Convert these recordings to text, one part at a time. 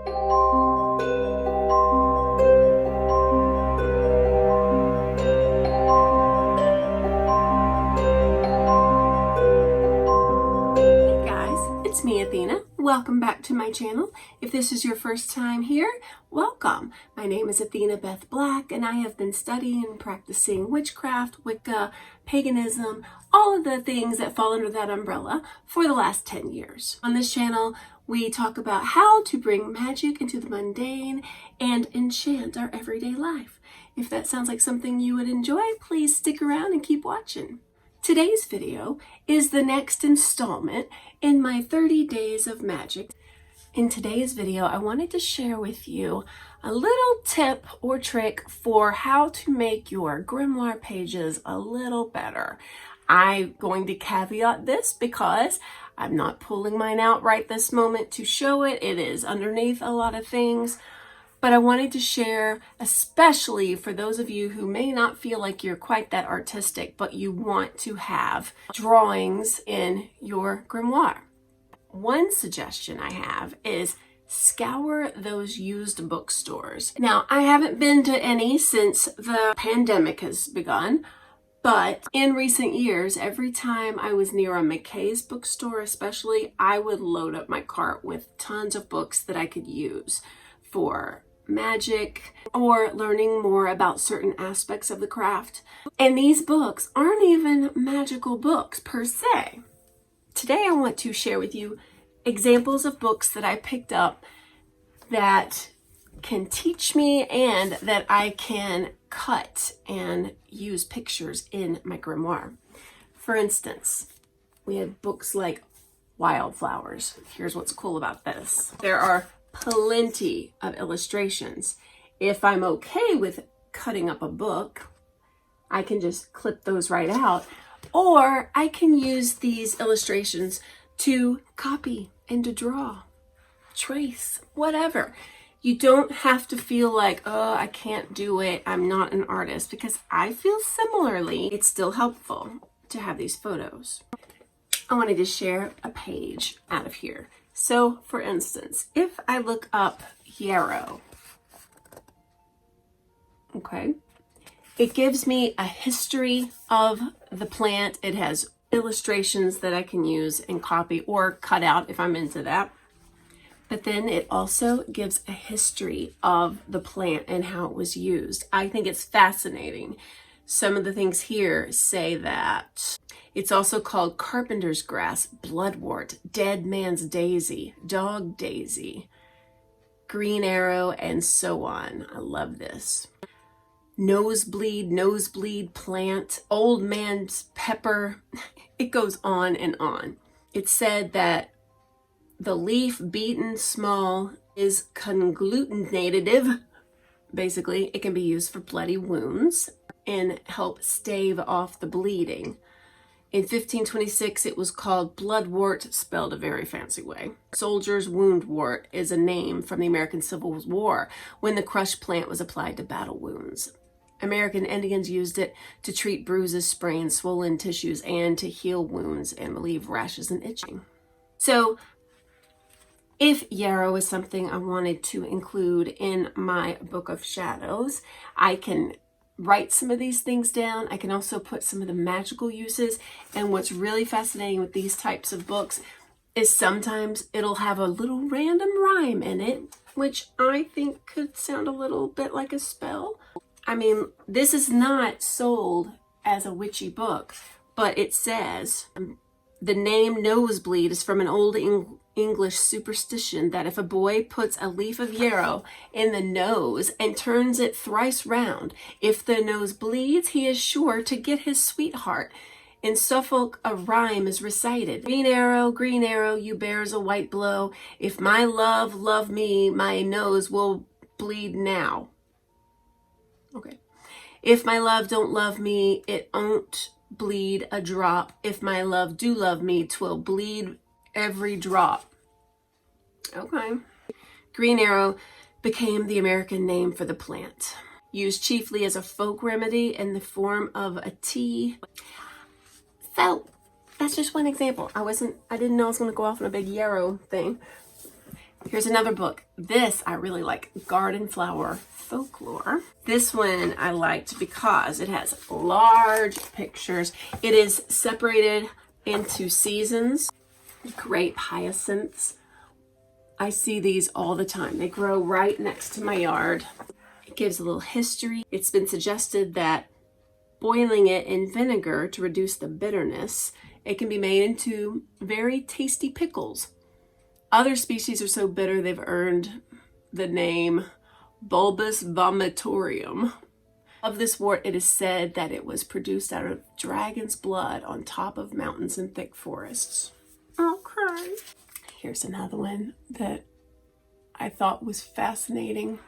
Hey guys, it's me, Athena. Welcome back to my channel. If this is your first time here, welcome. My name is Athena Beth Black, and I have been studying and practicing witchcraft, Wicca, paganism, all of the things that fall under that umbrella for the last 10 years. On this channel, we talk about how to bring magic into the mundane and enchant our everyday life. If that sounds like something you would enjoy, please stick around and keep watching. Today's video is the next installment in my 30 Days of Magic. In today's video, I wanted to share with you a little tip or trick for how to make your grimoire pages a little better. I'm going to caveat this because I'm not pulling mine out right this moment to show it. It is underneath a lot of things. But I wanted to share, especially for those of you who may not feel like you're quite that artistic, but you want to have drawings in your grimoire. One suggestion I have is scour those used bookstores. Now, I haven't been to any since the pandemic has begun, but in recent years, every time I was near a McKay's bookstore especially, I would load up my cart with tons of books that I could use for magic or learning more about certain aspects of the craft. And these books aren't even magical books per se. Today I want to share with you examples of books that I picked up that can teach me and that I can cut and use pictures in my grimoire. For instance, we had books like Wildflowers. Here's what's cool about this. There are plenty of illustrations. If I'm okay with cutting up a book, I can just clip those right out, or I can use these illustrations to copy and to draw, trace, whatever. You don't have to feel like, oh, I can't do it, I'm not an artist, because I feel similarly. It's still helpful to have these photos. I wanted to share a page out of here. So, for instance, if I look up yarrow, okay, it gives me a history of the plant. It has illustrations that I can use and copy or cut out if I'm into that. But then it also gives a history of the plant and how it was used. I think it's fascinating. Some of the things here say that it's also called carpenter's grass, bloodwort, dead man's daisy, dog daisy, green arrow, and so on. I love this. Nosebleed plant, old man's pepper. It goes on and on. It said that the leaf beaten small is conglutinative. Basically, it can be used for bloody wounds and help stave off the bleeding. In 1526, it was called bloodwort, spelled a very fancy way. Soldier's woundwort is a name from the American Civil War when the crushed plant was applied to battle wounds. American Indians used it to treat bruises, sprains, swollen tissues, and to heal wounds and relieve rashes and itching. So, if yarrow is something I wanted to include in my Book of Shadows, I can write some of these things down. I can also put some of the magical uses. And what's really fascinating with these types of books is sometimes it'll have a little random rhyme in it, which I think could sound a little bit like a spell. I mean, this is not sold as a witchy book, but it says the name nosebleed is from an old English superstition that if a boy puts a leaf of yarrow in the nose and turns it thrice round, if the nose bleeds, he is sure to get his sweetheart. In Suffolk, a rhyme is recited. Green arrow, you bears a white blow. If my love love me, my nose will bleed now. Okay. If my love don't love me, it won't bleed a drop. If my love do love me, 'twill bleed every drop. Okay. Green arrow became the American name for the plant, used chiefly as a folk remedy in the form of a tea. So that's just one example. I didn't know I was going to go off on a big yarrow thing. Here's another book. This I really like, Garden Flower Folklore. This one I liked because it has large pictures. It is separated into seasons. Grape hyacinths. I see these all the time. They grow right next to my yard. It gives a little history. It's been suggested that boiling it in vinegar to reduce the bitterness, it can be made into very tasty pickles. Other species are so bitter they've earned the name Bulbus vomitorium. Of this wort, it is said that it was produced out of dragon's blood on top of mountains and thick forests. Okay. Here's another one that I thought was fascinating.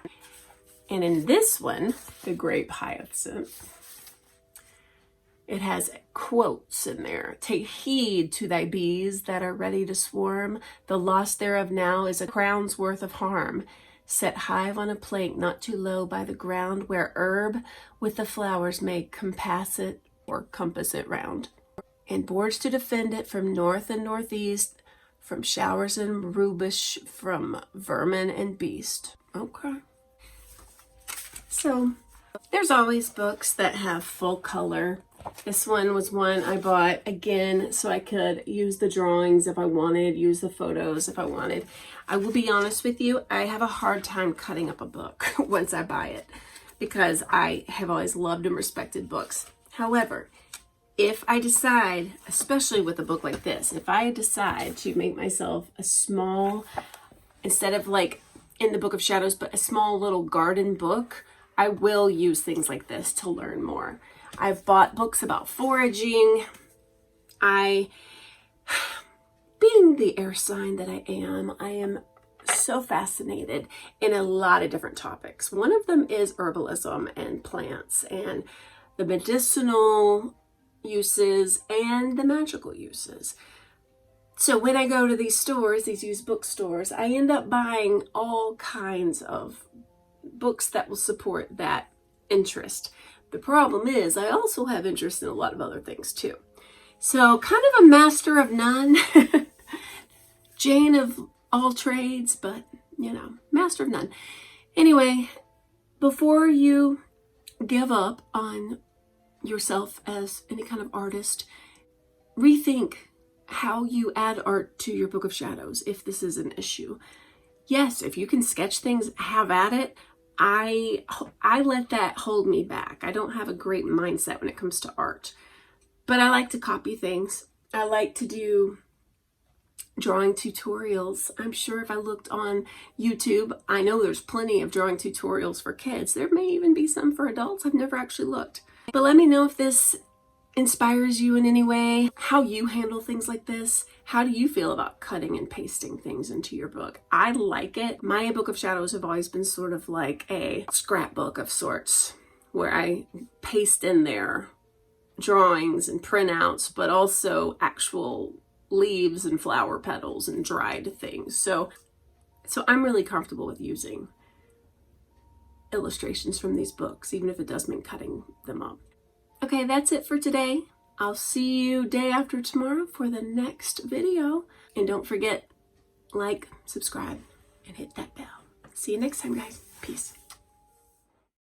And in this one, the grape hyacinth, it has quotes in there. Take heed to thy bees that are ready to swarm. The loss thereof now is a crown's worth of harm. Set hive on a plank not too low by the ground, where herb with the flowers may compass it or compass it round. And boards to defend it from north and northeast, from showers and rubbish, from vermin and beast. Okay. So there's always books that have full color. This one was one I bought, again, so I could use the drawings if I wanted, use the photos if I wanted. I will be honest with you, I have a hard time cutting up a book once I buy it, because I have always loved and respected books. However, if I decide, especially with a book like this, if I decide to make myself a small, instead of like in the Book of Shadows, but a small little garden book, I will use things like this to learn more. I've bought books about foraging. Being the air sign that I am so fascinated in a lot of different topics. One of them is herbalism and plants and the medicinal uses and the magical uses. So when I go to these stores, these used bookstores, I end up buying all kinds of books that will support that interest. The problem is I also have interest in a lot of other things too. So kind of a master of none, Jane of all trades, but you know, master of none. Anyway, before you give up on yourself as any kind of artist, rethink how you add art to your Book of Shadows if this is an issue. Yes, if you can sketch things, have at it. I let that hold me back. I don't have a great mindset when it comes to art, but I like to copy things. I like to do drawing tutorials. I'm sure if I looked on YouTube, I know there's plenty of drawing tutorials for kids. There may even be some for adults. I've never actually looked. But let me know if this inspires you in any way, how you handle things like this. How do you feel about cutting and pasting things into your book? I like it. My Book of Shadows have always been sort of like a scrapbook of sorts, where I paste in there drawings and printouts, but also actual leaves and flower petals and dried things. So I'm really comfortable with using illustrations from these books, even if it does mean cutting them up. Okay, that's it for today. I'll see you day after tomorrow for the next video. And don't forget, like, subscribe, and hit that bell. See you next time, guys. Peace.